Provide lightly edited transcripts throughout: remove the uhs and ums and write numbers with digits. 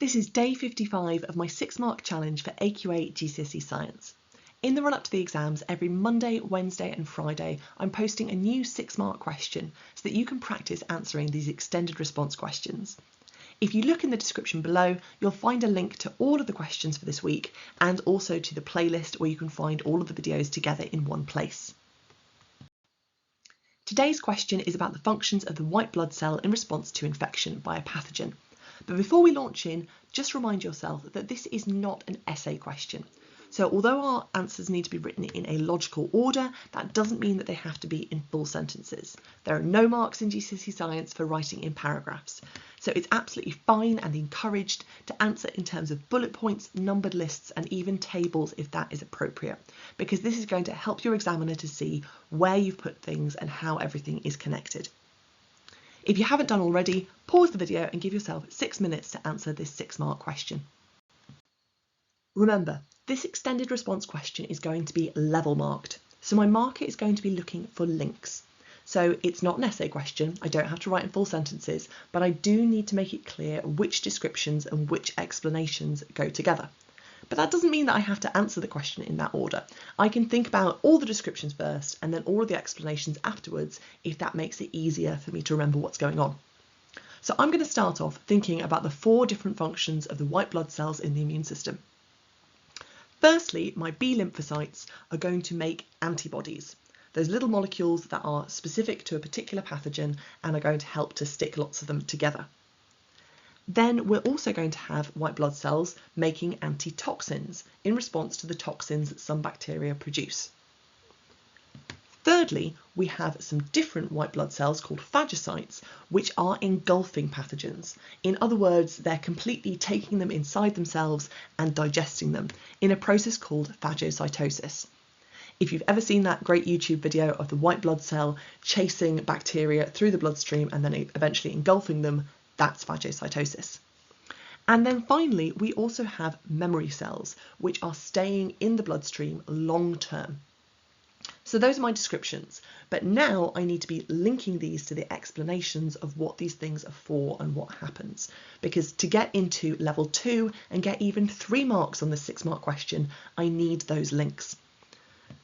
This is day 55 of my 6-mark challenge for AQA GCSE Science. In the run-up to the exams, every Monday, Wednesday and Friday, I'm posting a new 6-mark question so that you can practice answering these extended response questions. If you look in the description below, you'll find a link to all of the questions for this week and also to the playlist where you can find all of the videos together in one place. Today's question is about the functions of the white blood cell in response to infection by a pathogen. But before we launch in, just remind yourself that this is not an essay question. So although our answers need to be written in a logical order, that doesn't mean that they have to be in full sentences. There are no marks in GCSE Science for writing in paragraphs. So it's absolutely fine and encouraged to answer in terms of bullet points, numbered lists, and even tables if that is appropriate, because this is going to help your examiner to see where you've put things and how everything is connected. If you haven't done already, pause the video and give yourself 6 minutes to answer this 6-mark question. Remember, this extended response question is going to be level marked, so my marker is going to be looking for links. So it's not an essay question, I don't have to write in full sentences, but I do need to make it clear which descriptions and which explanations go together. But that doesn't mean that I have to answer the question in that order. I can think about all the descriptions first and then all of the explanations afterwards if that makes it easier for me to remember what's going on. So I'm going to start off thinking about the 4 different functions of the white blood cells in the immune system. Firstly, my B lymphocytes are going to make antibodies, those little molecules that are specific to a particular pathogen and are going to help to stick lots of them together. Then we're also going to have white blood cells making antitoxins in response to the toxins that some bacteria produce. Thirdly, we have some different white blood cells called phagocytes, which are engulfing pathogens. In other words, they're completely taking them inside themselves and digesting them in a process called phagocytosis. If you've ever seen that great YouTube video of the white blood cell chasing bacteria through the bloodstream and then eventually engulfing them, that's phagocytosis. And then finally, we also have memory cells, which are staying in the bloodstream long term. So those are my descriptions, but now I need to be linking these to the explanations of what these things are for and what happens. Because to get into level 2 and get even 3 marks on the 6-mark question, I need those links.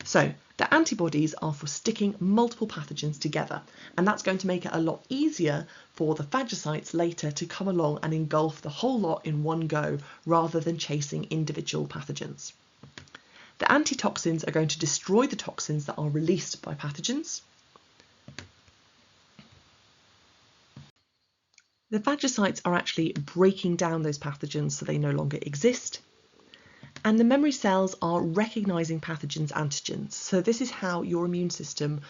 So the antibodies are for sticking multiple pathogens together, and that's going to make it a lot easier for the phagocytes later to come along and engulf the whole lot in one go rather than chasing individual pathogens. The antitoxins are going to destroy the toxins that are released by pathogens. The phagocytes are actually breaking down those pathogens so they no longer exist. And the memory cells are recognising pathogens' antigens. So this is how your immune system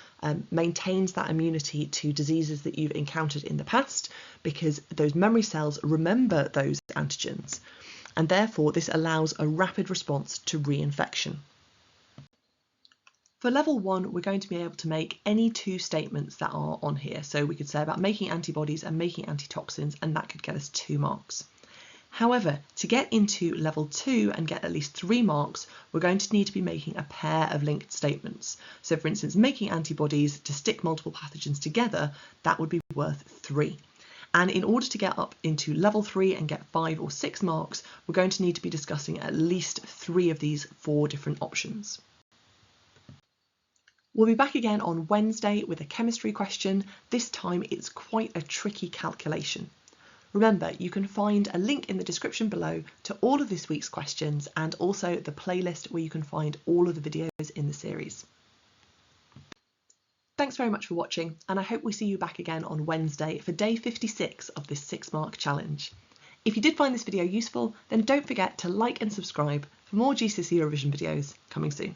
maintains that immunity to diseases that you've encountered in the past, because those memory cells remember those antigens. And therefore this allows a rapid response to reinfection. For level 1, we're going to be able to make any 2 statements that are on here. So we could say about making antibodies and making antitoxins, and that could get us 2 marks. However, to get into level 2 and get at least 3 marks, we're going to need to be making a pair of linked statements. So for instance, making antibodies to stick multiple pathogens together, that would be worth 3. And in order to get up into level 3 and get 5 or 6 marks, we're going to need to be discussing at least 3 of these 4 different options. We'll be back again on Wednesday with a chemistry question. This time it's quite a tricky calculation. Remember, you can find a link in the description below to all of this week's questions and also the playlist where you can find all of the videos in the series. Thanks very much for watching, and I hope we see you back again on Wednesday for day 56 of this 6-mark challenge. If you did find this video useful, then don't forget to like and subscribe for more GCSE revision videos coming soon.